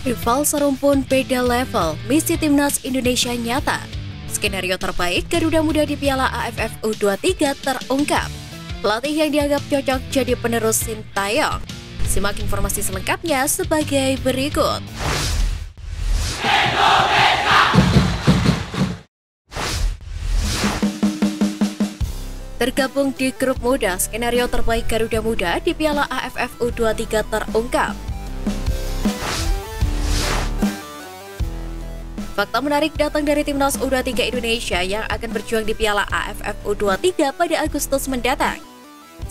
Rival serumpun beda level, misi timnas Indonesia nyata. Skenario terbaik Garuda Muda di Piala AFF U23 terungkap. Pelatih yang dianggap cocok jadi penerus Sintayong. Simak informasi selengkapnya sebagai berikut. Tergabung di grup muda, skenario terbaik Garuda Muda di Piala AFF U23 terungkap. Fakta menarik datang dari timnas U23 Indonesia yang akan berjuang di Piala AFF U23 pada Agustus mendatang.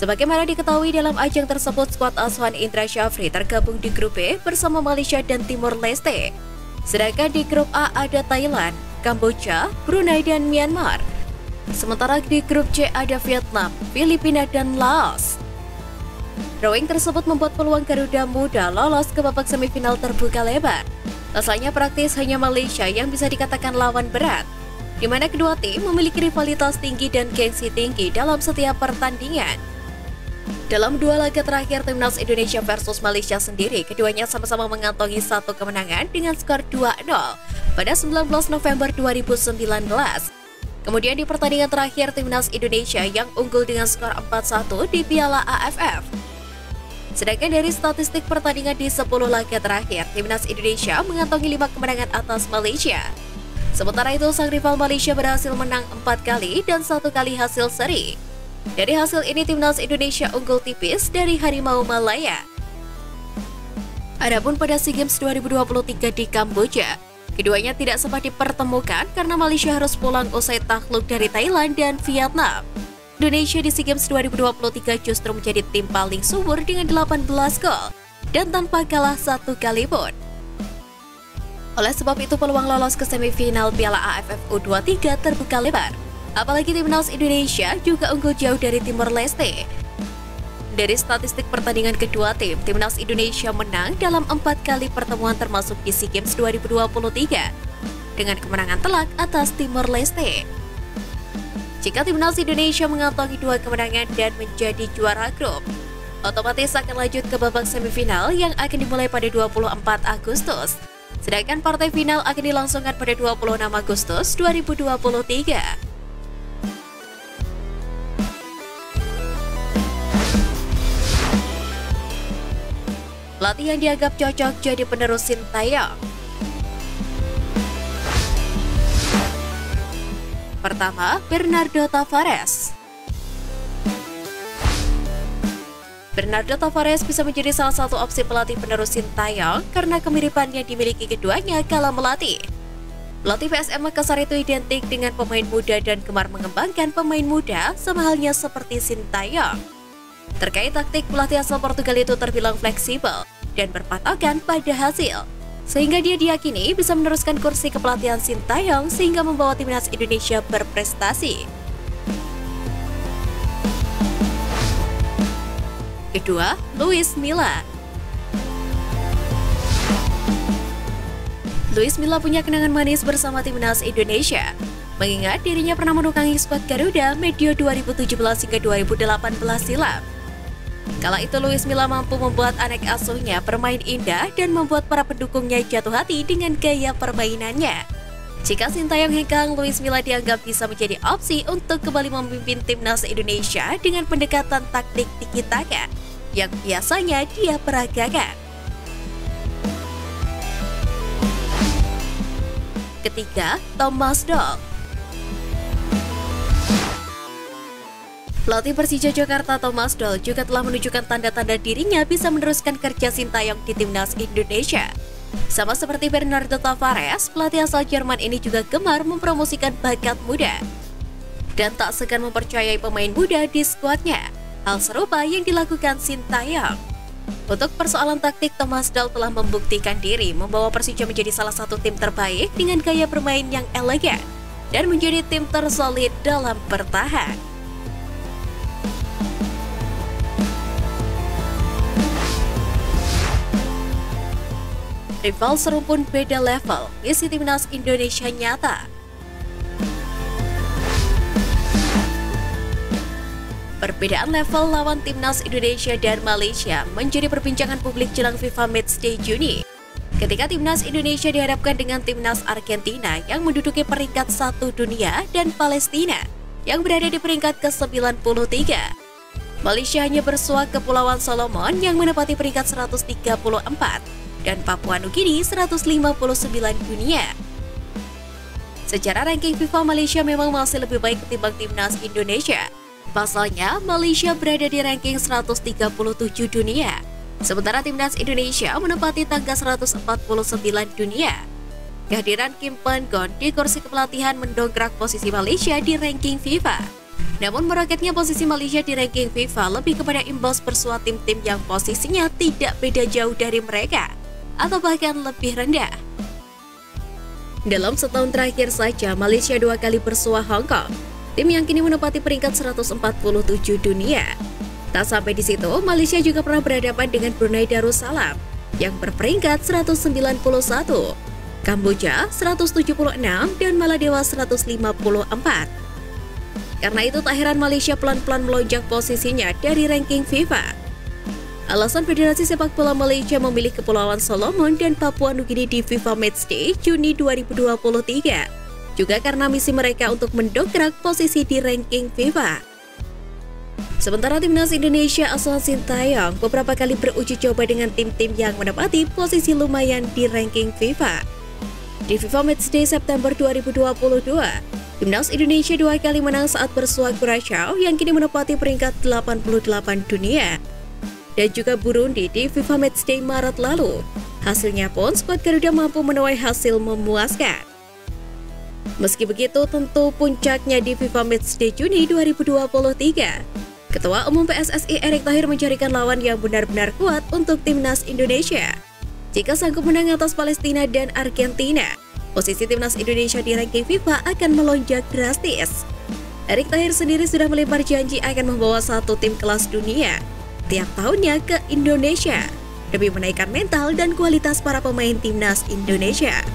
Sebagaimana diketahui dalam ajang tersebut, skuad asuhan Indra Syafri tergabung di grup B bersama Malaysia dan Timor Leste. Sedangkan di grup A ada Thailand, Kamboja, Brunei, dan Myanmar. Sementara di grup C ada Vietnam, Filipina, dan Laos. Drawing tersebut membuat peluang Garuda Muda lolos ke babak semifinal terbuka lebar. Asalnya praktis hanya Malaysia yang bisa dikatakan lawan berat, di mana kedua tim memiliki rivalitas tinggi dan gengsi tinggi dalam setiap pertandingan. Dalam dua laga terakhir timnas Indonesia versus Malaysia sendiri, keduanya sama-sama mengantongi satu kemenangan dengan skor 2-0 pada 19 November 2019. Kemudian di pertandingan terakhir timnas Indonesia yang unggul dengan skor 4-1 di Piala AFF. Sedangkan dari statistik pertandingan di 10 laga terakhir, timnas Indonesia mengantongi 5 kemenangan atas Malaysia. Sementara itu, sang rival Malaysia berhasil menang 4 kali dan 1 kali hasil seri. Dari hasil ini, timnas Indonesia unggul tipis dari Harimau Malaya. Adapun pada SEA Games 2023 di Kamboja, keduanya tidak sempat dipertemukan karena Malaysia harus pulang usai takluk dari Thailand dan Vietnam. Indonesia di SEA Games 2023 justru menjadi tim paling subur dengan 18 gol dan tanpa kalah satu kali pun. Oleh sebab itu, peluang lolos ke semifinal Piala AFF U23 terbuka lebar. Apalagi timnas Indonesia juga unggul jauh dari Timor Leste. Dari statistik pertandingan kedua tim, timnas Indonesia menang dalam 4 kali pertemuan termasuk di SEA Games 2023 dengan kemenangan telak atas Timor Leste. Jika timnas Indonesia mengantongi 2 kemenangan dan menjadi juara grup, otomatis akan lanjut ke babak semifinal yang akan dimulai pada 24 Agustus. Sedangkan partai final akan dilangsungkan pada 26 Agustus 2023. Pelatih yang dianggap cocok jadi penerus Sintayong. Pertama, Bernardo Tavares. Bernardo Tavares bisa menjadi salah satu opsi pelatih penerus Sintayong karena kemiripan yang dimiliki keduanya kala melatih. Pelatih PSM Makassar itu identik dengan pemain muda dan gemar mengembangkan pemain muda sama halnya seperti Sintayong. Terkait taktik, pelatih asal Portugal itu terbilang fleksibel dan berpatokan pada hasil, sehingga dia diyakini bisa meneruskan kursi kepelatihan Sintayong sehingga membawa timnas Indonesia berprestasi. Kedua, Luis Milla. Luis Milla punya kenangan manis bersama timnas Indonesia, mengingat dirinya pernah menukangi skuad Garuda medio 2017 hingga 2018 silam. Kala itu Luis Milla mampu membuat anak asuhnya bermain indah dan membuat para pendukungnya jatuh hati dengan gaya permainannya. Jika Sintayong hengkang, Luis Milla dianggap bisa menjadi opsi untuk kembali memimpin timnas Indonesia dengan pendekatan taktik tiki-taka yang biasanya dia peragakan. Ketiga, Thomas Doll. Pelatih Persija Jakarta Thomas Doll juga telah menunjukkan tanda-tanda dirinya bisa meneruskan kerja Sintayong di timnas Indonesia. Sama seperti Bernardo Tavares, pelatih asal Jerman ini juga gemar mempromosikan bakat muda dan tak segan mempercayai pemain muda di skuadnya. Hal serupa yang dilakukan Sintayong. Untuk persoalan taktik, Thomas Doll telah membuktikan diri membawa Persija menjadi salah satu tim terbaik dengan gaya bermain yang elegan dan menjadi tim tersolid dalam bertahan. Rival serumpun beda level, misi timnas Indonesia nyata. Perbedaan level lawan timnas Indonesia dan Malaysia menjadi perbincangan publik jelang FIFA Matchday Juni. ketika timnas Indonesia dihadapkan dengan timnas Argentina yang menduduki peringkat 1 dunia dan Palestina yang berada di peringkat ke-93. Malaysia hanya bersuah Kepulauan Solomon yang menempati peringkat 134 dan Papua Nugini 159 dunia. Secara ranking FIFA, Malaysia memang masih lebih baik ketimbang timnas Indonesia. Pasalnya, Malaysia berada di ranking 137 dunia, sementara timnas Indonesia menempati tangga 149 dunia. Kehadiran Kim Pan-gon di kursi kepelatihan mendongkrak posisi Malaysia di ranking FIFA. Namun meroketnya posisi Malaysia di ranking FIFA lebih kepada imbas bersuah tim-tim yang posisinya tidak beda jauh dari mereka, atau bahkan lebih rendah. Dalam setahun terakhir saja, Malaysia 2 kali bersuah Hong Kong, tim yang kini menempati peringkat 147 dunia. Tak sampai di situ, Malaysia juga pernah berhadapan dengan Brunei Darussalam yang berperingkat 191, Kamboja 176, dan Maladewa 154. Karena itu tak heran Malaysia pelan-pelan melonjak posisinya dari ranking FIFA. Alasan Federasi Sepak Bola Malaysia memilih Kepulauan Solomon dan Papua Nugini di FIFA Matchday Juni 2023 juga karena misi mereka untuk mendongkrak posisi di ranking FIFA. Sementara timnas Indonesia asal Sintayong beberapa kali beruji coba dengan tim-tim yang menempati posisi lumayan di ranking FIFA. Di FIFA Matchday September 2022, timnas Indonesia 2 kali menang saat bersuah Curaçao yang kini menempati peringkat 88 dunia. Dan juga Burundi di FIFA Matchday Maret lalu. Hasilnya pun skuad Garuda mampu menuai hasil memuaskan. Meski begitu, tentu puncaknya di FIFA Matchday Juni 2023. Ketua Umum PSSI Erick Thohir mencarikan lawan yang benar-benar kuat untuk timnas Indonesia. Jika sanggup menang atas Palestina dan Argentina, posisi timnas Indonesia di ranking FIFA akan melonjak drastis. Erick Thohir sendiri sudah melempar janji akan membawa satu tim kelas dunia tiap tahunnya ke Indonesia demi menaikkan mental dan kualitas para pemain timnas Indonesia.